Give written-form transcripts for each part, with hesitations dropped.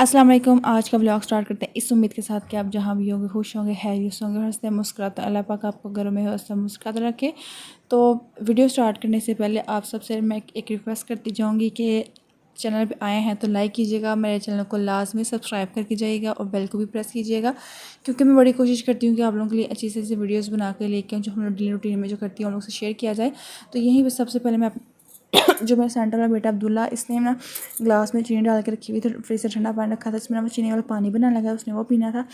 अस्सलाम वालेकुम। आज का ब्लॉग स्टार्ट करते हैं इस उम्मीद के साथ कि आप जहाँ भी होंगे खुश होंगे, हैरियत होंगे, हंसते मुस्कुराते। अल्लाह पाक आपको घरों में हंसते मुस्कुराते रखे। तो वीडियो स्टार्ट करने से पहले आप सबसे मैं एक रिक्वेस्ट करती जाऊँगी कि चैनल पे आए हैं तो लाइक कीजिएगा, मेरे चैनल को लाजमी सब्सक्राइब करके जाइएगा और बेल को भी प्रेस कीजिएगा, क्योंकि मैं बड़ी कोशिश करती हूँ कि आप लोगों के लिए अच्छी से अच्छी वीडियोस बना के लेके जो हम डेली रूटीन में जो करती हूँ उन लोगों से शेयर किया जाए। तो यहीं पर सबसे पहले मैं जो मेरा सेंटर वाला बेटा अब्दुल्ला, इसने ना ग्लास में चीनी डाल के रखी हुई थी, फ्रिज से ठंडा पानी रखा था, इसमें ना चीनी वाला पानी बनाने लगा, उसने वो पीना था।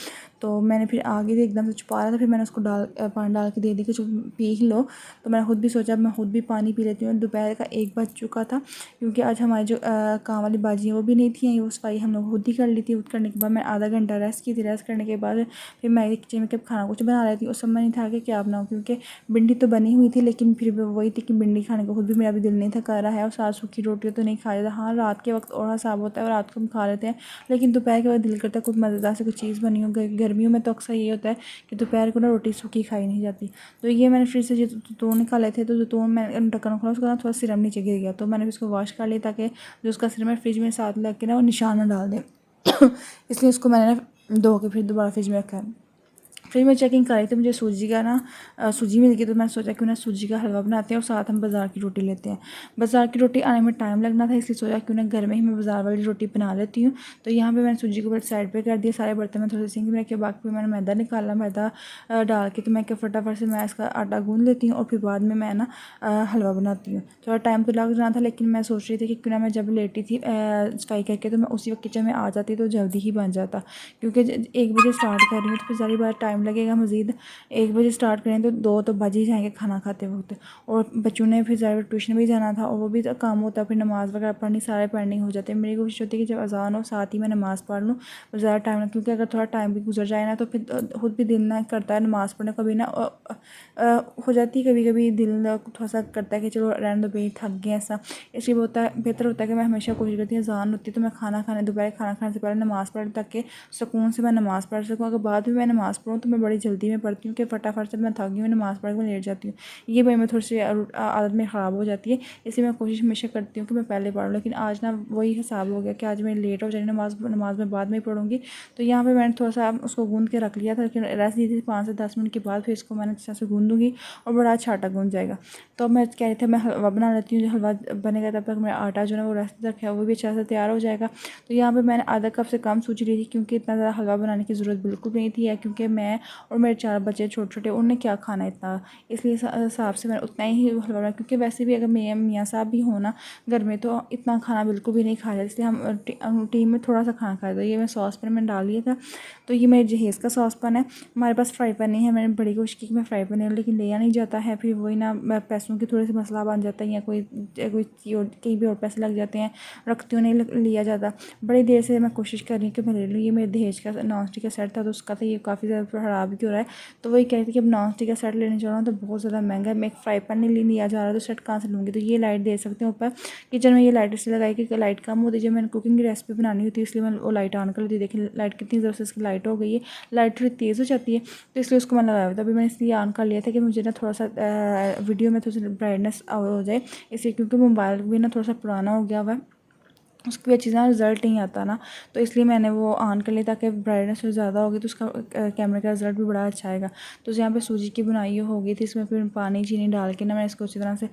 तो मैंने फिर आगे से एकदम से छुपा रहा था, फिर मैंने उसको पानी डाल के दे दी कि जो पी ही लो। तो मैंने खुद भी सोचा मैं खुद भी पानी पी लेती हूँ। दोपहर का 1 बज चुका था, क्योंकि आज हमारी जो काम वाली बाजी है वो भी नहीं थी, वो सफाई हम लोग खुद ही कर ली थी। करने के बाद मैं आधा घंटा रेस्ट की थी। रेस्ट करने के बाद फिर मैं किचन में खाना कुछ बना रही थी और समझ नहीं था कि क्या बनाऊँ, क्योंकि भिंडी तो बनी हुई थी, लेकिन फिर भी वही थी कि भिंडी खाने को खुद भी मेरा भी दिल नहीं था कर रहा है, और साथ सूखी रोटी तो नहीं खा जाता। हाँ, रात के वक्त और हिसाब होता है और रात को हम खा लेते हैं, लेकिन दोपहर के बाद दिल करता है कुछ मज़ेदार से कुछ चीज़ बनी हो। गर्मियों में तो अक्सर ये होता है कि दोपहर को ना रोटी सूखी खाई नहीं जाती। तो ये मैंने फ्रिज से जैतून निकाले थे, तो जैतून मैं ढक्कन खोला, उसका ना थोड़ा सिरम नीचे गिर गया, तो मैंने उसको वॉश कर लिया ताकि जो उसका सिरम है फ्रिज में साथ लग के ना वो निशान ना डाल दे। इसलिए उसको मैंने ना धो के फिर दोबारा फ्रिज में रखा है। फिर मैं चेकिंग कर रही थी, मुझे सूजी का ना सूजी मिल गई, तो मैंने सोचा क्यों ना सूजी का हलवा बनाते हैं और साथ हम बाज़ार की रोटी लेते हैं। बाज़ार की रोटी आने में टाइम लगना था, इसलिए सोचा क्यों ना घर में ही मैं बाज़ार वाली रोटी बना लेती हूँ। तो यहाँ पे मैंने सूजी को साइड पे कर दिया, सारे बर्तन में थोड़े से सिंक में रखे, बाकी फिर मैंने मैदा निकाला। मैदा डाल के तो मैं क्या फटाफट से मैं इसका आटा गूँध लेती हूँ और फिर बाद में मैं ना हलवा बनाती हूँ। थोड़ा टाइम तो लग रहा था, लेकिन मैं सोच रही थी कि क्यों ना मैं जब लेटी थी सफाई करके, तो मैं उसी वक्त किचन में आ जाती तो जल्दी ही बन जाता, क्योंकि 1 बजे स्टार्ट कर रही हूँ तो फिर सारी बार टाइम लगेगा मज़ीद। 1 बजे स्टार्ट करें तो 2 तो बज ही जाएंगे खाना खाते वक्त, और बच्चों ने फिर ज़्यादा ट्यूशन भी जाना था और वो भी तो काम होता है, फिर नमाज़ वगैरह पढ़नी सारे पेंडिंग हो जाते हैं। मेरी कोशिश होती है कि जब अज़ान हो साथ ही मैं नमाज़ पढ़ लूँ और ज़्यादा टाइम ना, क्योंकि अगर थोड़ा टाइम भी गुजर जाए ना तो फिर खुद भी दिल ना करता है नमाज़ पढ़ने को भी ना हो जाती है। कभी कभी दिल थोड़ा सा करता है कि चलो रहने दो भाई, थक गए ऐसा। इसलिए होता है, बेहतर होता है कि मैं हमेशा कोशिश करती हूँ अज़ान होती है तो मैं दोपहर खाना खाने से पहले नमाज़ पढ़, ताकि सुकून से मैं नमाज़ पढ़ सकूँ। अगर बाद में मैं नमाज़ पढ़ूँ तो मैं बड़ी जल्दी में पढ़ती हूँ कि फटाफट से मैं थक गई हूँ, नमाज़ पढ़ के लेट जाती हूँ। ये भाई मैं थोड़ी सी आदत में ख़राब हो जाती है, इसलिए मैं कोशिश हमेशा करती हूँ कि मैं पहले पढ़ लूँ। लेकिन आज ना वही हिसाब हो गया कि आज मैं लेट हो जाएगी, नमाज़ में बाद में पढ़ूँगी। तो यहाँ पे मैंने थोड़ा सा उसको गूँध के रख लिया था, लेकिन रेस्ट दी थी 5 से 10 मिनट के बाद, फिर इसको मैंने अच्छे से गूँधूँगी और बड़ा अच्छा आटा गूँध जाएगा। तो मैं कह रही थी मैं हलवा बना लेती हूँ, जो हलवा बनेगा तब तक मेरा आटा जो है वो रेस्ट रखा है वो भी अच्छा से तैयार हो जाएगा। तो यहाँ पे मैंने आधा कप से कम सूजी ली थी, क्योंकि इतना ज़्यादा हलवा बनाने की ज़रूरत बिल्कुल नहीं थी, क्योंकि मैं और मेरे 4 बच्चे छोटे छोटे, उन्हें क्या खाना इतना, इसलिए हिसाब से मैंने उतना ही हलवा बनाया। क्योंकि वैसे भी अगर मियाँ साहब भी हो ना घर में तो इतना खाना बिल्कुल भी नहीं खाया, इसलिए हम टीम में थोड़ा सा खाना खाया। तो ये मैं सॉस पैन में डाल लिया था। तो ये मेरे जहेज़ का सॉस पैन है, हमारे पास फ्राई पैन नहीं है। मैंने बड़ी कोशिश की कि मैं फ्राई पैन ले, लेकिन लिया नहीं जाता है, फिर वही ना पैसों की थोड़े से मसला बन जाता है, या कोई कहीं भी और पैसे लग जाते हैं, रखती हूँ नहीं लिया जाता। बड़ी देर से मैं कोशिश कर रही हूँ कि मैं ले लूँ। ये मेरे दहेज का नॉन स्टिक का सेट था, तो उसका था, ये काफ़ी ज़्यादा ख़राब भी हो रहा है। तो वही कह रही थी कि अब नॉन स्टिक का सेट लेने जा रहा हूँ तो बहुत ज़्यादा महंगा है, मैं एक फ्राई पैन नहीं लिया जा रहा, तो सेट कहाँ से लूँगी। तो ये लाइट दे सकते हैं ऊपर किचन में, ये लाइट इसलिए लगाई कि लाइट कम होती है। जब मैंने कुकिंग की रेसिपी बनानी होती है इसलिए मैं वो लाइट ऑन कर लेती। देखिए लाइट कितनी ज़ोर से इसकी लाइट हो गई है, लाइट थोड़ी तेज़ हो जाती है, तो इसलिए उसको मैंने लगाया हुआ था। अभी मैंने इसलिए ऑन कर लिया था कि मुझे ना थोड़ा सा वीडियो में थोड़ी सी ब्राइटनेस हो जाए, इसलिए क्योंकि मोबाइल भी ना थोड़ा सा पुराना हो गया हुआ है, उसकी भी अच्छी तरह रिज़ल्ट नहीं आता ना, तो इसलिए मैंने वो ऑन कर लिया ताकि ब्राइटनेस ज़्यादा होगी तो उसका कैमरे का रिज़ल्ट भी बड़ा अच्छा आएगा। तो यहाँ पे सूजी की बुनाई हो गई थी, इसमें फिर पानी चीनी डाल के ना मैंने इसको अच्छी तरह से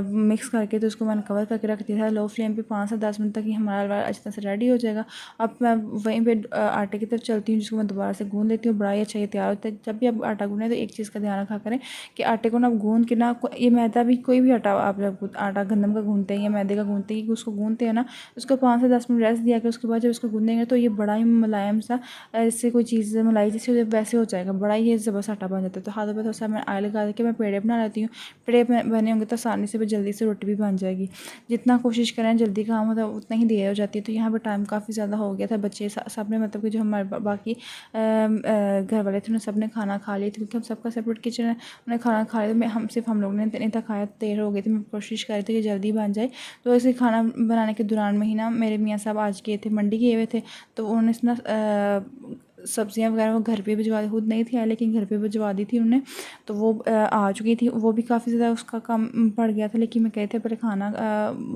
मिक्स करके, तो उसको मैंने कवर करके रख दिया था लो फ्लेम पे। 5 से 10 मिनट तक ही हमारा हलवा अच्छी तरह से रेडी हो जाएगा। अब मैं वहीं पर आटे की तरफ चलती हूँ, जिसको मैं दोबारा से गूँध लेती हूँ। बड़ा ही अच्छा ये तैयार होता है। जब भी आप आटा गूँधें तो एक चीज़ का ध्यान रखा करें कि आटे को ना गूँध के ना, ये मैदा भी कोई भी आटा आप जब आटा गंदम का गूँधते हैं या मैदे का गूँधते हैं, उसको गूँधते हैं ना, उसको 5 से 10 मिनट रेस्ट दिया कि उसके बाद जब इसको गूँधेंगे तो ये बड़ा ही मुलायम सा, इससे कोई चीज़ मलाई जैसे वैसे हो जाएगा, बड़ा ही ज़बरदस्त आटा बन जाता है। तो हाथों पे थोड़ा सा मैं ऑयल लगा के मैं पेड़े बना लेती हूँ। पेड़े बने होंगे तो आसानी से जल्दी से रोटी भी बन जाएगी। जितना कोशिश करें जल्दी काम होता है उतना ही देर हो जाती है। तो यहाँ पर टाइम काफ़ी ज़्यादा हो गया था। बच्चे सब ने मतलब कि जो हमारे बाकी घर वाले थे उन्होंने सब ने खाना खा लिया था, क्योंकि हम सबका सेपरेट किचन है। उन्हें खाना खा लिया, हम सिर्फ हम लोग ने नहीं था खाया, देर हो गई थी। मैं कोशिश कर रही थी कि जल्दी बन जाए। तो ऐसे खाना बनाने के दौरान में ही ना मेरे मियाँ साहब आज गए थे, मंडी गए हुए थे, तो उन्होंने ना सब्ज़ियाँ वगैरह वो घर पे भिजवा दी, खुद नहीं थी आई लेकिन घर पे भिजवा दी थी उन्होंने। तो वो आ चुकी थी, वो भी काफ़ी ज़्यादा उसका काम पड़ गया था, लेकिन मैं कहते पहले खाना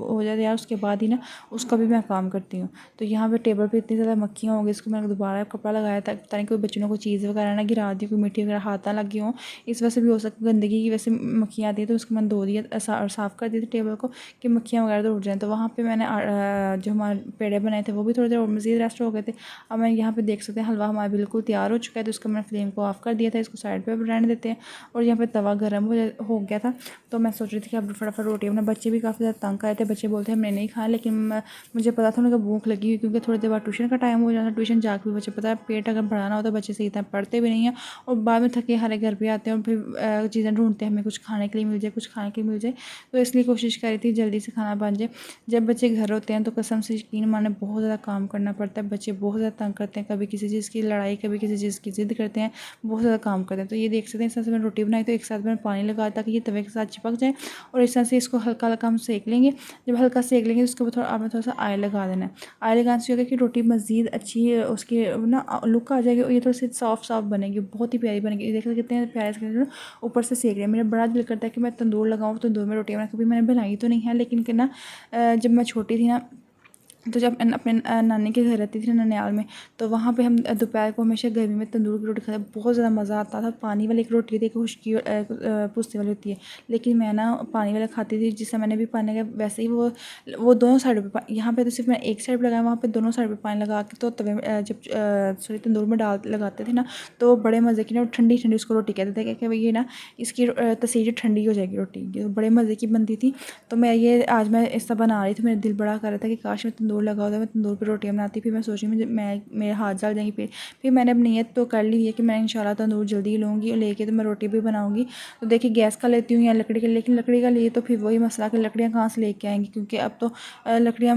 हो जाए यार, उसके बाद ही ना उसका भी मैं काम करती हूँ। तो यहाँ पे टेबल पे इतनी ज़्यादा मक्खियाँ हो गई, इसको मैंने दोबारा कपड़ा लगाया था, पता नहीं कोई बच्चों ने कोई चीज़ वगैरह ना गिरा दी, कोई मिट्टी वगैरह हाथ ना लगी हो, इस वजह से भी हो सकता, गंदगी की वजह से मक्खियाँ आती है। तो उसको मैंने धो दिया और साफ़ कर दिया था टेबल को कि मक्खियाँ वगैरह तो उठ जाएँ। तो वहाँ पर मैंने जो हमारे पेड़े बनाए थे वो भी थोड़ी देर और मज़ीद रेस्ट हो गए थे। अब मैं यहाँ पे देख सकते हैं हलवा हमारा बिल्कुल तैयार हो चुका है। तो इसको मैंने फ्लेम को ऑफ़ कर दिया था, इसको साइड पे रहने देते हैं। और यहाँ पे तवा गर्म हो गया था, तो मैं सोच रही थी कि अब फटाफट रोटी अपने बच्चे भी काफ़ी ज़्यादा तंग कर रहे थे, बच्चे बोलते हैं हमने नहीं खाया, लेकिन मुझे पता था उनका भूख लगी हुई, क्योंकि थोड़ी देर बाद ट्यूशन का टाइम हो जाता है। ट्यूशन जाकर भी बच्चे, पता है पेट अगर बढ़ाना होता है बच्चे से इतना पढ़ते भी नहीं हैं, और बाद में थके हारे घर पर आते हैं और फिर चीज़ें ढूंढते हैं हमें कुछ खाने के लिए मिल जाए, कुछ खाने के लिए मिल जाए। तो इसलिए कोशिश करी थी जल्दी से खाना बन जाए। जब बच्चे घर होते हैं तो कसम से यकीन माने बहुत ज़्यादा काम करना पड़ता है, बच्चे बहुत ज़्यादा तंग करते हैं, कभी किसी चीज़ की लड़ाई, कभी किसी चीज़ की ज़िद करते हैं, बहुत ज़्यादा काम करते हैं। तो ये देख सकते हैं इस तरह से मैंने रोटी बनाई, तो एक साथ मैंने पानी लगा ताकि ये तवे के साथ चिपक जाए, और इस तरह से इसको हल्का हल्का हम सेक लेंगे। जब हल्का सेक लेंगे तो उसके ऊपर आपने थोड़ा सा ऑयल लगा देना है। ऑयल लगाने से होगा कि रोटी मज़ीद अच्छी उसकी ना लुक आ जाएगी, और ये थोड़ी सी सॉफ्ट सॉफ्ट बनेगी, बहुत ही प्यारी बनेगी। देख सकते कितने प्यारे से ऊपर से सेक रहे हैं। मेरा बड़ा दिल करता है कि मैं तंदूर लगाऊँ, तंदूर में रोटी बनाऊँ, कभी मैंने बनाई तो नहीं है, लेकिन कि ना जब मैं छोटी थी ना, तो जब अपने नानी के घर रहती थी ना ननिहाल में, तो वहाँ पे हम दोपहर को हमेशा गर्मी में तंदूर की रोटी खाते, बहुत ज़्यादा मज़ा आता था। पानी वाली एक रोटी होती है, एक खुश्की पुस्ते वाली होती है, लेकिन मैं ना पानी वाला खाती थी। जिससे मैंने भी पानी का वैसे ही वो दोनों साइड पे, यहाँ पे तो सिर्फ मैं एक साइड पर लगाया, वहाँ पे दोनों साइड पे पानी लगा के तो तवे जब सॉरी तंदूर में लगाते थे ना, तो बड़े मज़े की ना ठंडी ठंडी उसको रोटी कहते थे कि भाई ये ना इसकी तसीर ठंडी हो जाएगी रोटी, ये बड़े मज़े की बनती थी। तो मैं ये आज मैं ऐसा बना रही थी, मेरा दिल बड़ा कर रहा था कि काश मैं तंदूर लगा होता, मैं तंदूर पर रोटियाँ बनाती। फिर मैं सोची मैं मेरे हाथ जल जाएंगी। फिर मैंने अब नियत तो कर ली है कि मैं इंशाल्लाह तंदूर जल्दी लूँगी और लेके तो मैं रोटी भी बनाऊँगी। तो देखिए गैस का लेती हूँ या लकड़ी का, लेकिन लकड़ी का लिए तो फिर वही मसला कि लकड़ियाँ कहाँ से लेके आएंगी, क्योंकि अब तो लकड़ियाँ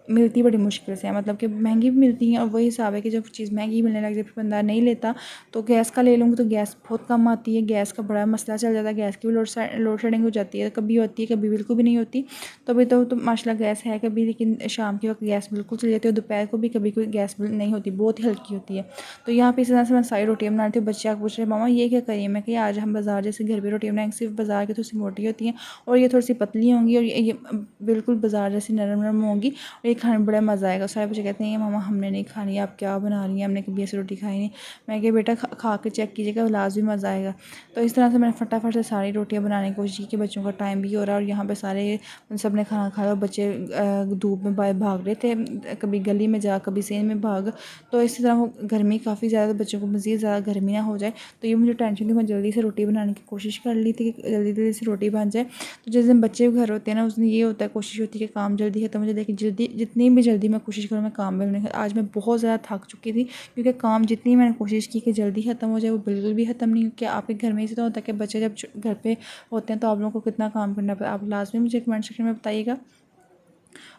मिलती बड़ी मुश्किल से है, मतलब कि महंगी भी मिलती हैं। और वही हिसाब है कि जब चीज़ महंगी मिलने लग जाए फिर बंदा नहीं लेता। तो गैस का ले लूँगी तो गैस बहुत कम आती है, गैस का बड़ा मसला चल जाता है, गैस की भी लोड शेडिंग हो जाती है, कभी होती है कभी बिल्कुल भी नहीं होती। तो अभी तो माशाल्लाह गैस है कभी, लेकिन शाम के वक्त गैस बिल्कुल चली जाती है, और दोपहर को भी कभी कोई गैस नहीं होती, बहुत ही हल्की होती है। तो यहाँ पे इस तरह से मैं सारी रोटियाँ बना रही थी। बच्चे पूछ रहे मामा ये क्या करिए, मैं कि आज हम बाज़ार जैसे घर पर रोटियाँ बनाएंगे, सिर्फ बाज़ार की थोड़ी सी मोटी होती हैं और ये थोड़ी सी पतली होंगी, और ये बिल्कुल बाज़ार जैसी नरम नरम होंगी, और ये खाने में बड़ा मज़ा आएगा। सारे बच्चे कहते हैं ये मामा हमने नहीं खानी, आप क्या बना रही हैं, हमने कभी ऐसी रोटी खाई नहीं। मैं कि बेटा खा के चेक कीजिएगा, लाजमी मज़ा आएगा। तो इस तरह से मैंने फटाफट से सारी रोटियाँ बनाने की कोशिश की कि बच्चों का टाइम भी हो रहा है, और यहाँ पे सारे सब ने खाना खाया, और बच्चे धूप में भाग रहे थे, कभी गली में जा कभी सेन में भाग। तो इसी तरह वो गर्मी काफ़ी ज़्यादा, बच्चों को मज़ीद ज़्यादा गर्मी ना हो जाए, तो ये मुझे टेंशन थी। मैं जल्दी से रोटी बनाने की कोशिश कर ली थी कि जल्दी जल्दी से रोटी बन जाए। तो जिस दिन बच्चे घर होते हैं ना, उस दिन ये होता है, कोशिश होती है कि काम जल्दी खत्म हो जाए। देखिए जल्दी जितनी भी जल्दी मैं कोशिश करूँ मैं काम में नहीं, आज मैं बहुत ज़्यादा थक चुकी थी, क्योंकि काम जितनी मैंने कोशिश की कि जल्दी ख़त्म हो जाए वो बिल्कुल भी ख़त्म नहीं। कि आपके घर में ऐसे तो होता है कि बच्चे जब घर पे होते हैं तो आप लोगों को कितना काम करना पड़ता है। आप लाजमी मुझे कमेंट सेक्शन में बताइएगा,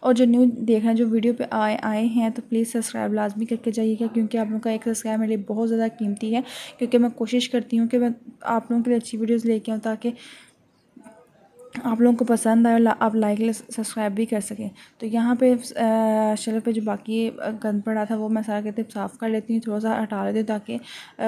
और जो न्यू देखना जो वीडियो पे आए हैं तो प्लीज़ सब्सक्राइब लाजमी करके जाइएगा, क्योंकि आप लोगों का एक सब्सक्राइब मेरे लिए बहुत ज़्यादा कीमती है। क्योंकि मैं कोशिश करती हूँ कि मैं आप लोगों के लिए अच्छी वीडियोज़ लेके आऊँ, ताकि आप लोगों को पसंद आए और आप लाइक सब्सक्राइब भी कर सकें। तो यहाँ पे चलो पे जो बाकी गंद पड़ा था वो मैं सारा कहते साफ़ कर लेती हूँ, थोड़ा सा हटा लेती हूँ, ताकि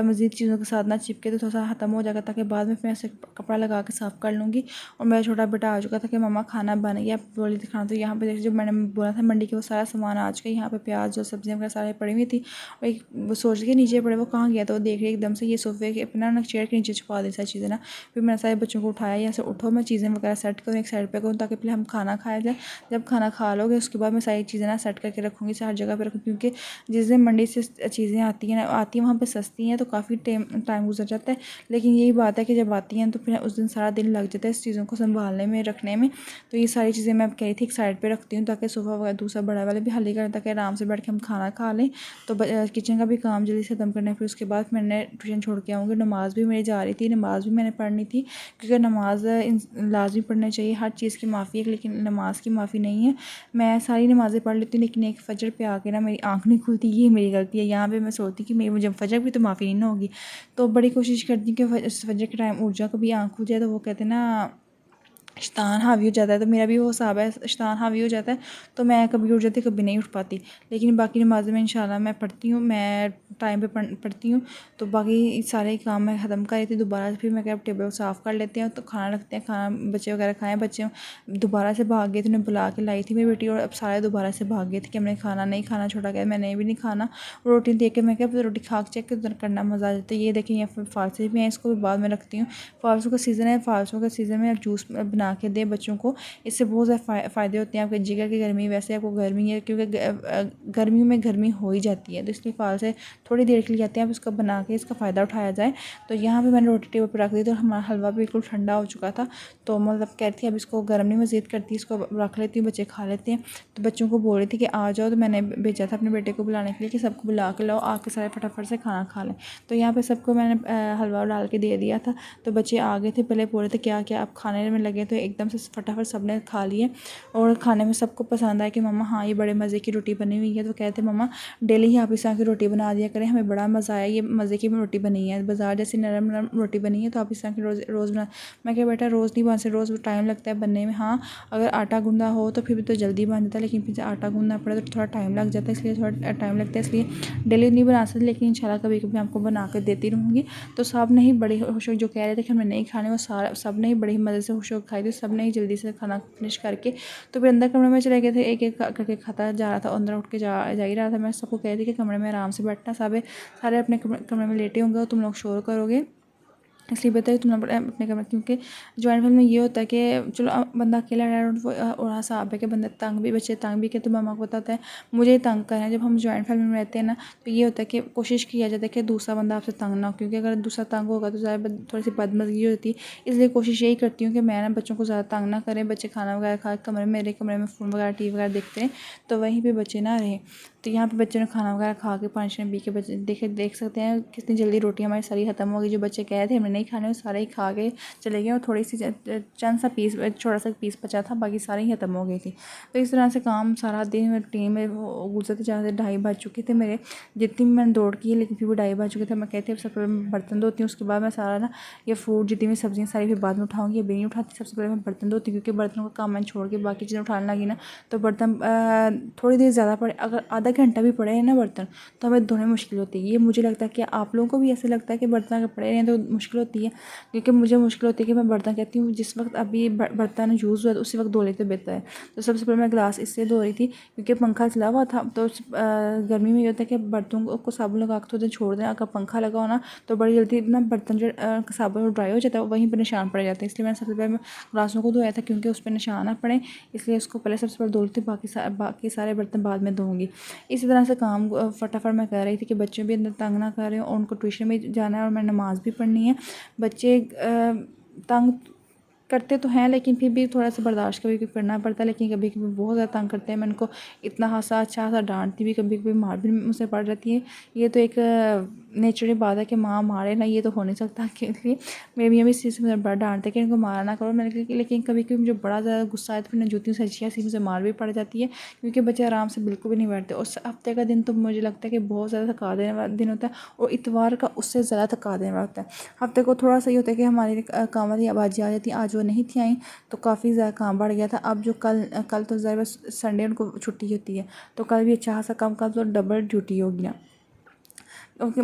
मज़ीद चीज़ों के साथ ना चिपके, तो थोड़ा सा ख़त्म हो जाएगा, ताकि बाद में मैं ऐसे कपड़ा लगा के साफ़ कर लूँगी। और मेरा छोटा बेटा आ चुका था कि मम्मा खाना बन गया, आप बोली थी खाना। तो यहाँ पे देखिए जो मैंने बोला था मंडी के वो सारा सामान आ चुका है। यहाँ पे प्याज और सब्जियाँ वगैरह सारे पड़ी हुई थी, और एक वो सोच के नीचे पड़े, वो कहाँ गया, तो वो देख रही एकदम से ये सोफे के अपना चेयर के नीचे छुपा दी सारी चीज़ें ना। फिर मैंने सारे बच्चों को उठाया, यहाँ से उठो मैं चीज़ें वगैरह सेट करूँ, एक साइड पे करूँ, ताकि पहले हम खाना खाया जाए। जब खाना खा लोगे उसके बाद मैं सारी चीज़ें ना सेट करके रखूँगी, हर जगह पे रखूँ, क्योंकि जिस दिन मंडी से चीज़ें आती हैं वहाँ पे सस्ती हैं, तो काफ़ी टाइम गुजर जाता है। लेकिन यही बात है कि जब आती हैं तो फिर उस दिन सारा दिन लग जाता है इस चीज़ों को संभालने में, रखने में। तो ये सारी चीज़ें मैं कह रही थी एक साइड पर रखती हूँ, ताकि सोफ़ा वगैरह दूसरा बड़ा वाला भी खाली करें, ताकि आराम से बैठ के हम खाना खा लें। तो किचन का भी काम जल्दी से ख़त्म करना है। फिर उसके बाद मैंने ट्यूशन छोड़ के आऊँगी। नमाज़ भी मेरी जा रही थी, नमाज़ भी मैंने पढ़नी थी, क्योंकि नमाज़ लाजमी पढ़नी चाहिए। हर चीज़ की माफ़ी है, लेकिन नमाज की माफ़ी नहीं है। मैं सारी नमाज़ें पढ़ लेती हूँ, लेकिन एक फ़जर पे आके ना मेरी आँख नहीं खुलती, ये मेरी गलती है। यहाँ पे मैं सोचती कि मेरी मुझे फ़जर भी तो माफ़ी नहीं ना होगी। तो बड़ी कोशिश करती हूँ कि फ़जर के टाइम उठ जाऊँ, कभी आँख खुल जाए तो वो कहते हैं ना शैतान हावी हो जाता है, तो मेरा भी वो हिसाब है, शैतान हावी हो जाता है तो मैं कभी उठ जाती, कभी नहीं उठ पाती। लेकिन बाकी नमाज़ें में इंशाल्लाह मैं पढ़ती हूँ, मैं टाइम पे पढ़ती हूँ। तो बाकी सारे काम मैं ख़त्म कर रही थी, दोबारा से फिर मैं क्या टेबल साफ़ कर लेते हैं, तो खाना रखते हैं, खाना बच्चे वगैरह खाएँ। बच्चे दोबारा से भाग गए थे, उन्हें बुला के लाई थी मेरी बेटी, और अब सारे दोबारा से भाग गए थे कि हमने खाना नहीं खाना, छोटा गया मैंने भी नहीं खाना। रोटी देख के मैं क्या रोटी खा के चेक करना मज़ा आ जाता है। ये देखें ये फालसे भी हैं, इसको भी बाद में रखती हूँ। फालसों का सीज़न है, फालसों का सीज़न में जूस बना के दें बच्चों को, इससे बहुत ज़्यादा फ़ायदे होते हैं आपके जिगर की गर्मी। वैसे आपको गर्मी है, क्योंकि गर्मियों में गर्मी हो ही जाती है, तो इसलिए फाल से थोड़ी देर के लिए आते हैं, आप इसको बना के इसका फ़ायदा उठाया जाए। तो यहाँ पे मैंने रोटी टेबल पर रख दी, तो हमारा हलवा भी बिल्कुल ठंडा हो चुका था। तो मतलब कह रही थी अब इसको गर्म नहीं मज़ीद करती, इसको रख लेती हूँ, बच्चे खा लेते हैं। तो बच्चों को बोल रही थी कि आ जाओ, तो मैंने भेजा था अपने बेटे को बुलाने के लिए कि सबको बुला के लाओ, आके सारे फटाफट से खाना खा लें। तो यहाँ पे सबको मैंने हलवा डाल के दे दिया था। तो बच्चे आ गए थे, पहले बोल रहे थे क्या क्या, अब खाने में लगे, तो एकदम से फटाफट सबने खा लिए। और खाने में सबको पसंद आया कि मम्मा हाँ ये बड़े मज़े की रोटी बनी हुई है। तो कहते मम्मा डेली ही आप इस तरह की रोटी बना दिया करें, हमें बड़ा मज़ा आया, ये मज़े की रोटी बनी है, बाज़ार जैसी नरम नरम रोटी बनी है, तो आप इस तरह की रोज़ बना। मैं क्या बेटा रोज़ नहीं बन सकती, रोज़ टाइम लगता है बनने में। हाँ अगर आटा गूंदा हो तो फिर भी तो जल्दी बन जाता है, लेकिन फिर आटा गूंदना पड़े तो थोड़ा टाइम लग जाता है, इसलिए थोड़ा टाइम लगता है, इसलिए डेली नहीं बना सकती। लेकिन इंशाल्लाह कभी कभी आपको बना कर देती रहूँगी। तो सब ने ही बड़ी खुश, जो कह रहे थे कि हमें नहीं खाने, वो सारा सब ने ही बड़ी मज़े से खुश होकर खाई थी। सब ने ही जल्दी से खाना फिनिश करके तो फिर अंदर कमरे में चले गए थे, एक एक करके खाता जा रहा था, अंदर उठ के जा ही रहा था। मैं सबको कह रही थी कि कमरे में आराम से बैठना, सब सारे अपने कमरे में लेटे होंगे और तुम लोग शोर करोगे, इसलिए बेहतर है तुम लोग अपने कमरे, क्योंकि जॉइंट फैमिली में ये होता है कि चलो बंदा अकेला रह रहा है और हिसाब है कि बंदा तंग भी, बच्चे तंग भी, कि तो मामा को पता होता है मुझे तंग करना है। जब हम जॉइंट फैमिली में रहते हैं ना, तो ये होता है कि कोशिश किया जाता है कि दूसरा बंदा आपसे तंग ना हो, क्योंकि अगर दूसरा तंग होगा तो ज़्यादा थोड़ी सी बदमज़गी होती है। इसलिए कोशिश यही करती हूँ कि मैं ना बच्चों को ज़्यादा तंग ना करें, बच्चे खाना वगैरह खा कमरे में, मेरे कमरे में फ़ोन वगैरह टीवी वगैरह देखते हैं, तो वहीं पर बच्चे ना रहें। तो यहाँ पे बच्चों ने खाना वगैरह खा के पानी शानी पी के, बच्चे देख सकते हैं कितनी जल्दी रोटी हमारी सारी ख़त्म हो गई। जो बच्चे कह रहे थे हमें नहीं खाने, वो सारे ही खा के चले गए, और थोड़ी सी चंद सा पीस, छोटा सा पीस बचा था, बाकी सारी ही ख़त्म हो गई थी। तो इस तरह से काम सारा दिन टीम में गुजरते जाते 2:30 बज चुके थे मेरे, जितनी भी मैंने दौड़ की है, लेकिन फिर वो 2:30 बज चुके थे। मैं कहती अब सबसे पहले मैं बर्तन धोती हूँ, उसके बाद मैं सारा ना ये फ्रूट जितनी भी सब्जियाँ सारी फिर बाद में उठाऊँगी, अभी नहीं उठाती, सबसे पहले मैं बर्तन धोती हूँ, क्योंकि बर्तनों का काम मैंने छोड़ के बाकी चीज़ें उठाने लगी ना, तो बर्तन थोड़ी देर ज़्यादा पड़े, अगर आधा घंटा भी पड़े हैं ना बर्तन, तो हमें धोने में मुश्किल होती है। ये मुझे लगता है कि आप लोगों को भी ऐसे लगता है कि बर्तन अगर पड़े रहें तो मुश्किल होती है, क्योंकि मुझे मुश्किल होती है कि मैं बर्तन कहती हूँ जिस वक्त अभी बर्तन यूज़ हुआ तो उसी वक्त धो लेते बेहतर है। तो सबसे पहले मैं गिलास इससे धो रही थी, क्योंकि पंखा चला हुआ था, तो गर्मी में ये होता है कि बर्तनों को साबुन लगा के थोड़ी देर छोड़ दें। अगर पंखा लगा हो ना तो बड़ी जल्दी ना बर्तन जो साबुन ड्राई हो जाता है, वहीं पर निशान पड़ जाते हैं। इसलिए मैंने सबसे पहले गिलासों को धोया था, क्योंकि उस पर निशान ना पड़े, इसलिए उसको पहले सबसे पहले धो लेती हूँ, बाकी सारे बर्तन बाद में धोऊँगी। इसी तरह से काम फटाफट मैं कर रही थी कि बच्चे भी अंदर तंग ना कर रहे हो, और उनको ट्यूशन में जाना है और मैं नमाज़ भी पढ़नी है। बच्चे तंग करते तो हैं, लेकिन फिर भी थोड़ा सा बर्दाश्त कभी कभी करना पड़ता है, लेकिन कभी कभी बहुत ज़्यादा तंग करते हैं। मैं उनको इतना अच्छा सा डांटती भी, कभी कभी मार भी मुझसे पड़ जाती है। ये तो एक नेचुरल बात है कि माँ मारे ना, ये तो हो नहीं सकता, क्योंकि मेरी मियाँ भी इस चीज़ से मुझे बड़ा डांटते हैं कि इनको मारा ना करो। मैंने लेकिन कभी कभी मुझे बड़ा ज़्यादा गुस्सा आया तो फिर मैं जूतियों से अच्छी सी मुझे मार भी पड़ जाती है, क्योंकि बच्चे आराम से बिल्कुल भी नहीं बैठते। और हफ्ते का दिन तो मुझे लगता है कि बहुत ज़्यादा थका देने वाला दिन होता है, और इतवार का उससे ज़्यादा थका देने वाला होता है। हफ्ते को थोड़ा सा ये होता है कि हमारी काम वाली आवाज़ें आ जाती हैं, आज वो नहीं थी आई, तो काफ़ी ज़्यादा काम बढ़ गया था। अब जो कल तो ज़रा बस संडे उनको छुट्टी होती है, तो कल भी अच्छा खासा काम, कल तो डबल ड्यूटी होगी ना, क्योंकि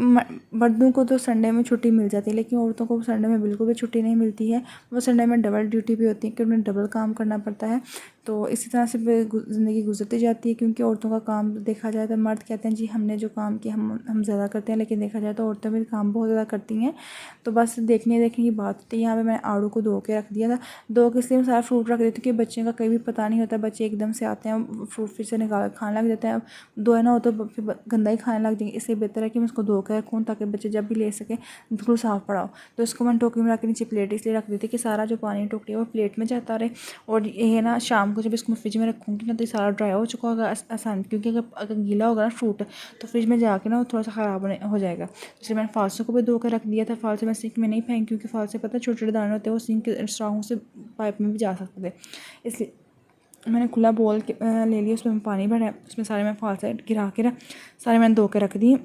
मर्दों को तो संडे में छुट्टी मिल जाती है, लेकिन औरतों को संडे में बिल्कुल भी छुट्टी नहीं मिलती है। वो संडे में डबल ड्यूटी भी होती है, कि उन्हें डबल काम करना पड़ता है। तो इसी तरह से ज़िंदगी गुजरती जाती है, क्योंकि औरतों का काम देखा जाए तो मर्द कहते हैं जी हमने जो काम किया हम ज़्यादा करते हैं, लेकिन देखा जाए तो औरतें भी काम बहुत ज़्यादा करती हैं। तो बस देखने की बात होती है। यहाँ पर मैंने आड़ू को धो के रख दिया था, धो के इसलिए मैं सारा फ्रूट रख देती हूँ कि बच्चे का कहीं भी पता नहीं होता, बच्चे एकदम से आते हैं फ्रूट फिर से निकाल खाने लग जाते हैं। धोया ना हो तो फिर गंदा ही खाने लग जाएंगे, इसलिए बेहतर है कि मैं उसको धो के रखूँ, ताकि बच्चे जब भी ले सकें बिल्कुल साफ़ पड़ा हो। तो इसको मैं टोकरी में रख के नीचे प्लेट इसलिए रख दी थी कि सारा जो पानी टोकरी है वो प्लेट में जाता रहे। और ये ना शाम को जब इसको फ्रिज में रखूँगी ना, तो ये सारा ड्राई हो चुका होगा आसान, क्योंकि अगर गीला होगा ना फ्रूट तो फ्रिज में जाके ना थोड़ा सा ख़राब हो जाएगा। इसलिए मैंने फालसों को भी धो कर रख दिया था। फालसे मैं सिंक में नहीं फेंक, क्योंकि फालसे पता है छोटे छोटे दाने होते हैं, वो सिंक के स्ट्रॉन्ग से पाइप में भी जा सकते थे। इसलिए मैंने खुला बोल के ले लिया, उसमें पानी भरा, उसमें सारे मैं फालसे गिरा के ना सारे मैंने धो के रख दिए।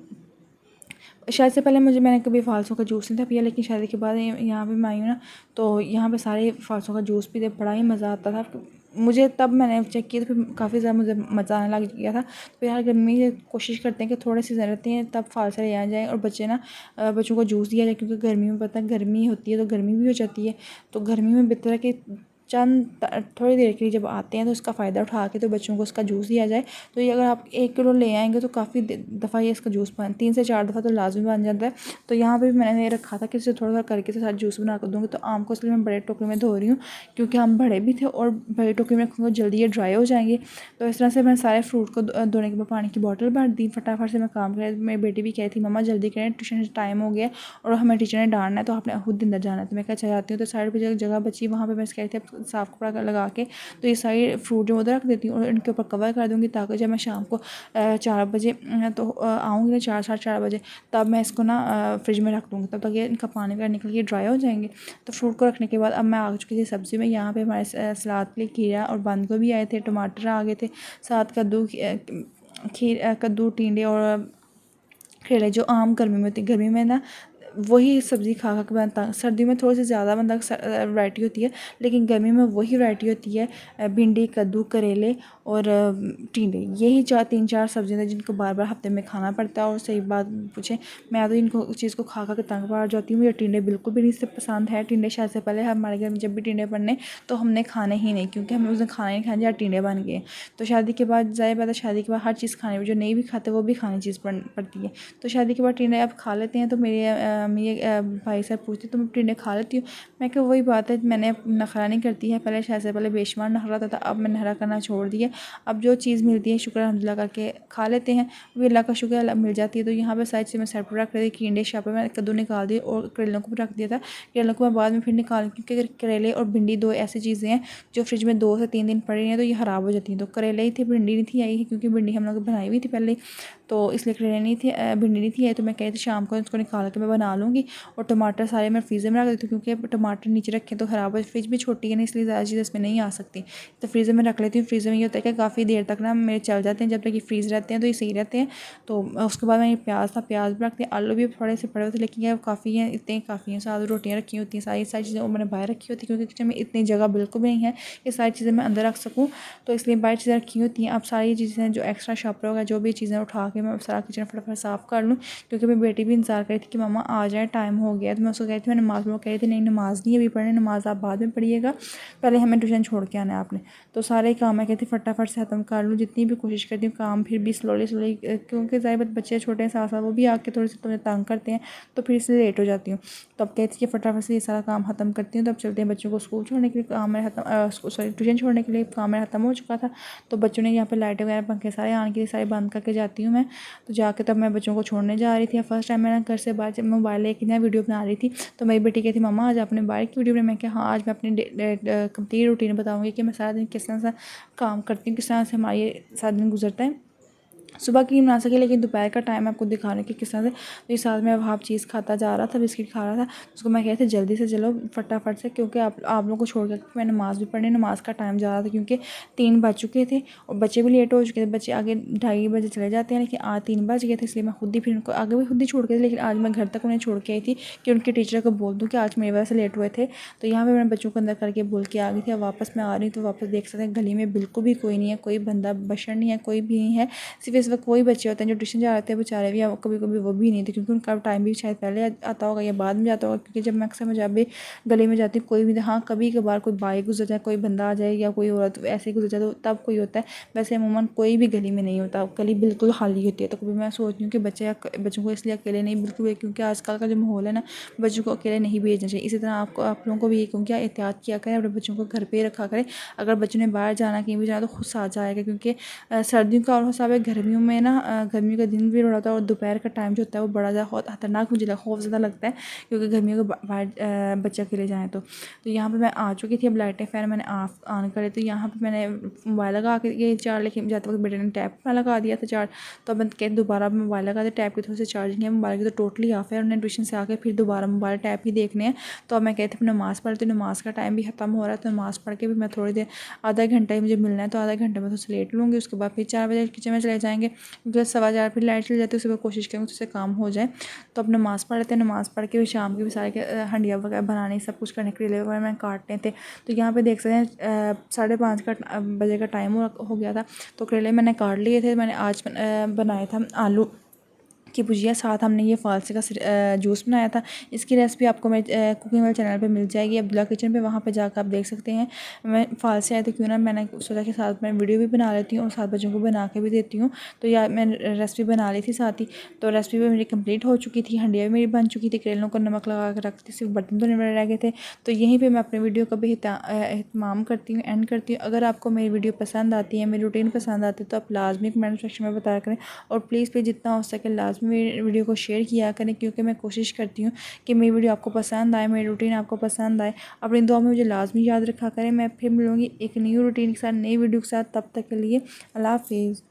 शादी से पहले मैंने कभी फ़ालसों का जूस नहीं था पिया, लेकिन शादी के बाद यहाँ पे मैं आई हूँ ना, तो यहाँ पे सारे फ़ालसों का जूस पीते, बड़ा ही मज़ा आता था मुझे। तब मैंने चेक किया तो फिर काफ़ी ज़्यादा मुझे मज़ा आने लग गया था। तो यार गर्मी में कोशिश करते हैं कि थोड़े सीज़न रहते हैं तब फ़ालसा ले आ जाए और बच्चों को जूस दिया जाए, क्योंकि गर्मी में पता है गर्मी होती है तो गर्मी भी हो जाती है। तो गर्मी में बेहतर है कि थोड़ी देर के लिए जब आते हैं तो इसका फ़ायदा उठा के तो बच्चों को इसका जूस दिया जाए। तो ये अगर आप 1 किलो ले आएंगे तो काफ़ी दफ़ा ये इसका जूस 3 से 4 दफ़ा तो लाजमी बन जाता है। तो यहाँ पे भी मैंने ये रखा था कि इसे थोड़ा थोड़ा करके तो साथ जूस बना कर दूँगी। तो आम को इसलिए मैं बड़े टोकरे में धो रही हूँ, क्योंकि आम बड़े भी थे और बड़े टोकरे में रखूँगा जल्दी ये ड्राई हो जाएंगे। तो इस तरह से मैंने सारे फ्रूट को धोने के बाद पानी की बॉटल भर दी, फटाफट से मैं काम कर। मेरी बेटी भी कह रही थी मम्मा जल्दी करें, ट्यूशन टाइम हो गया और हमें टीचर ने डांटना है, तो आपने खुद अंदर जाना है। तो मैं क्या जाती हूँ। तो साइड पर जगह बची, वहाँ पर मैं कह रही थी साफ़ कपड़ा लगा के तो ये सारी फ्रूट जो उधर रख देती हूँ और इनके ऊपर कवर कर दूँगी, ताकि जब मैं शाम को 4 बजे तो आऊँगी ना, 4 साढ़े 4 बजे, तब मैं इसको ना फ्रिज में रख दूँगी, तब तक ये इनका पानी वगैरह निकल के ड्राई हो जाएंगे। तो फ्रूट को रखने के बाद अब मैं आ चुकी थी सब्ज़ी में। यहाँ पे हमारे सलाद के लिए खीरा और बंद गोभी आए थे, टमाटर आ गए थे, साथ कद्दू टिंडे और करेले, जो आम गर्मी में होती है। गर्मी में ना वही सब्ज़ी खा खा के बनता, सर्दियों में थोड़ी सी ज़्यादा बनता वैरायटी होती है, लेकिन गर्मी में वही वैरायटी होती है, भिंडी, कद्दू, करेले और टिंडे। यही 3-4 सब्जियाँ हैं जिनको बार बार हफ्ते में खाना पड़ता है। और सही बात पूछें, मैं तो इनको चीज़ को खा खा के तंग पड़ जाती हूँ। मुझे टिंडे बिल्कुल भी नहीं पसंद है। टिंडे शायद से पहले हमारे घर में जब भी टिंडे बनने तो हमने खाने ही नहीं, क्योंकि हमें उस दिन खाना ही खाने जहाँ टिंडे बन गए। तो शादी के बाद ज़ाहिर बात है, शादी के बाद हर चीज़ खाने में, जो नहीं भी खाते वो भी खाने चीज़ पड़ती है। तो शादी के बाद टिंडे अब खा लेते हैं। तो मेरे भाई साहब पूछते तुम टिंडे खा लेती हो? मैं कहा वही बात है, मैंने नखरा नहीं करती है। पहले शायद से पहले बेशुमार नखरा होता था, अब मैं नखरा करना छोड़ दिया। अब जो चीज़ मिलती है शुक्र अल्हम्दुलिल्लाह करके खा लेते हैं, वो अल्लाह का शुक्र अल्लाह मिल जाती है। तो यहाँ पर साइड से मैं सेट पर रख रही थी टिंडे, शाप पर मैं कद्दू निकाल दी और करेलों को भी रख दिया था। करेलों को मैं बाद में फिर निकाल, क्योंकि करेले और भिंडी 2 ऐसी चीज़ें हैं जो फ्रिज में 2 से 3 दिन पड़ी हैं तो ये ख़राब हो जाती हैं। तो करेले ही थे, भिंडी नहीं थी आई, क्योंकि भिंडी हम लोग बनाई हुई थी पहले, तो इसलिए करेले नहीं थे, भिंडी नहीं थी आई। तो मैं कही थी शाम को इसको निकाल के मैं बना लूँगी। और टमाटर सारे मैं फ्रीज़र में रख देती हूँ, क्योंकि टमाटर नीचे रखे तो ख़राब हो, फ्रिज भी छोटी है ना, इसलिए ज़्यादा चीज़ इसमें नहीं आ सकती। तो फ्रीज़र में रख लेती हूँ। फ्रीज़र में ये होता है कि काफ़ी देर तक ना मेरे चल जाते हैं, जब तक ये फ्रीज़ रहते हैं तो ये सही रहते हैं। तो उसके बाद मैं प्याज भी रखती हूँ, आलू भी थोड़े से पड़े होते, लेकिन ये काफ़ी हैं, इतने काफ़ी हैं। साथ रोटियाँ रखी होती हैं, सारी चीज़ें वो मैंने बाहर रखी होती है, क्योंकि किचन में इतनी जगह बिल्कुल भी नहीं है कि सारी चीज़ें मैं अंदर रख सकूँ, तो इसलिए बाहर चीज़ें रखी होती हैं। अब सारी चीज़ें जो एक्स्ट्रा शॉपर होगा, जो भी चीज़ें उठा के मैं सारा किचन फटाफट साफ़ कर लूँ, क्योंकि मेरी बेटी भी इंतज़ार कर रही थी कि मम्मा आ जाए, टाइम हो गया। तो मैं उसको कह रही थी मैं नमाज़, वो कह रही थी नहीं नमाज़ नहीं अभी पढ़नी, नमाज़ आप बाद में पढ़िएगा, पहले हमें ट्यूशन छोड़ के आना है आपने। तो सारे काम मैं कहती फटाफट से ख़त्म कर लूँ, जितनी भी कोशिश करती हूँ काम फिर भी स्लोली, क्योंकि ज़ाहिर बात बच्चे छोटे हैं साथ साथ, वो भी आके थोड़े से तुम्हें तंग करते हैं, तो फिर इसलिए लेट हो जाती हूँ। तो अब कहती है कि फटाफट से ये सारा काम ख़त्म करती हूँ। तो अब चलते हैं, बच्चों को स्कूल छोड़ने के लिए काम मेरा खत्म, सॉरी ट्यूशन छोड़ने के लिए काम मेरा ख़त्म हो चुका था। तो बच्चों ने यहाँ पर लाइटें वगैरह पंखे सारे आने के लिए सारे बंद करके जाती हूँ मैं। तो जाके तब मैं बच्चों को छोड़ने जा रही थी। फर्स्ट टाइम मैंने घर से बाहर जब मोबाइल लेके ना वीडियो बना रही थी, तो मेरी बेटी कहती मम्मा आज आपने बाहर की वीडियो बनाई? मैं क्या हाँ, आज मैं अपनी कंप्लीट रूटीन बताऊँगी कि मैं सारा दिन किस तरह से काम करती हूँ, किस तरह से हमारा ये सारा दिन गुजरता है। सुबह की नहीं बना सके, लेकिन दोपहर का टाइम आपको दिखाने की किस तरह से। तो इस साथ में वहाँ चीज़ खाता जा रहा था, बिस्किट खा रहा था। उसको मैं कहती जल्दी से चलो फटाफट से, क्योंकि आप लोगों को छोड़ कर मैं नमाज़ भी पढ़नी, नमाज़ का टाइम जा रहा था, क्योंकि 3 बज चुके थे और बच्चे भी लेट हो चुके थे। बच्चे आगे 2:30 बजे चले जाते हैं, लेकिन आज 3 बज गए थे, इसलिए मैं खुद ही फिर उनको आगे भी खुद ही छोड़ के थी। लेकिन आज मैं घर तक उन्हें छोड़ के आई थी कि उनके टीचर को बोल दूँ कि आज मेरी वजह से लेट हुए थे। तो यहाँ पर मैंने बच्चों को अंदर करके बोल के आ गई थी। अब वापस मैं आ रही हूँ तो वापस देख सकते हैं गली में बिल्कुल भी कोई नहीं है, कोई बंदा बशर नहीं है, कोई भी नहीं है। सिर्फ इस वक्त वही बच्चे होते हैं जो ट्यूशन जा रहे थे बेचारे भी, कभी कभी वो भी नहीं थे, क्योंकि उनका टाइम भी शायद पहले आता होगा या बाद में जाता होगा। क्योंकि जब मैं अक्सर जब भी गली में जाती हूँ कोई भी, हाँ कभी कभार कोई बाइक गुजर जाए, कोई बंदा आ जाए या कोई औरत ऐसे ही गुजर जाए तो तब कोई होता है, वैसे अमूमन कोई भी गली में नहीं होता, गली बिल्कुल खाली होती है। तो कभी मैं सोचती हूँ कि बच्चों को इसलिए अकेले नहीं बिल्कुल, क्योंकि आजकल का जो माहौल है ना, बच्चों को अकेले नहीं भेजना चाहिए। इसी तरह आप लोगों को भी ये कहूँ कि एहतियात किया करें, अपने बच्चों को घर पर ही रखा करें। अगर बच्चों ने बाहर जाना कहीं भी जाना तो खुद साथ जाएगा, क्योंकि सर्दियों का और हिसाब है, गर्मियों में ना गर्मियों का दिन भी बड़ा होता है और दोपहर का टाइम जो होता है वो बड़ा ज़्यादा खतरनाक, मुझे खौफ ज़्यादा लगता है, क्योंकि गर्मियों के बाहर बच्चे अकेले जाएँ तो यहाँ पे मैं आ चुकी थी। अब लाइटें फ़ैन मैंने ऑन करे, तो यहाँ पे मैंने मोबाइल लगा के ये चार्ज लेके जाते वक्त बेटे ने टैप में लगा दिया था चार्ज। तो अब मैं कहती दोबारा मोबाइल लगा दे, टैप की थोड़ी सी चार्जिंग है मोबाइल की तो टोटली ऑफ है, उन्होंने ट्यूशन से आकर फिर दोबारा मोबाइल टैप ही देखने हैं। तो अब मैं कहती हूँ नमाज़ पढ़, तो नमाज़ का टाइम भी ख़त्म हो रहा है, तो नमाज़ पढ़ के भी मैं थोड़ी देर आधा घंटा ही मुझे मिलना है, तो आधा घंटे में तो लेट लूँगी। उसके बाद फिर 4 बजे किचन में चले जाएंगे। जाएंगे क्योंकि 4:15 फिर लाइट चल जाती है। सुबह कोशिश करेंगे तो उससे काम हो जाए। तो अब नमाज़ पढ़ लेते हैं, नमाज़ पढ़ के शाम के भी सारे हंडिया वगैरह बनाने सब कुछ करने, करेले वगैरह मैंने काटने थे। तो यहाँ पे देख सकते हैं 5:30 बजे का टाइम हो गया था। तो करेले मैंने काट लिए थे। मैंने आज बनाया था आलू की भुजिया, साथ हमने ये फालसे का जूस बनाया था। इसकी रेसिपी आपको मेरे कुकिंग वाले चैनल पे मिल जाएगी, अब्दुल्ला किचन पे, वहाँ पे जाकर आप देख सकते हैं। मैं फालसे आए थे क्यों ना, मैंने सोचा कि साथ में वीडियो भी बना लेती हूँ और साथ बच्चों को बना के भी देती हूँ। तो यार मैंने रेसिपी बना ली थी साथ ही। तो रेसिपी भी मेरी कंप्लीट हो चुकी थी, हंडिया भी मेरी बन चुकी थी, करेलों को नमक लगा के रखती, सिर्फ बर्तन धोने वाले रह गए थे। तो यहीं पर मैं अपनी वीडियो का भी एहतमाम करती हूँ, एंड करती हूँ। अगर आपको मेरी वीडियो पसंद आती है, मेरी रूटीन पसंद आती है, तो आप लाजमी कमेंट सेक्शन में बताया करें। और प्लीज़ जितना हो सके लाजमी मेरी वीडियो को शेयर किया करें, क्योंकि मैं कोशिश करती हूँ कि मेरी वीडियो आपको पसंद आए, मेरी रूटीन आपको पसंद आए। अपनी दुआ में मुझे लाजमी याद रखा करें। मैं फिर मिलूँगी एक न्यू रूटीन के साथ, नई वीडियो के साथ। तब तक के लिए अल्लाह हाफिज़।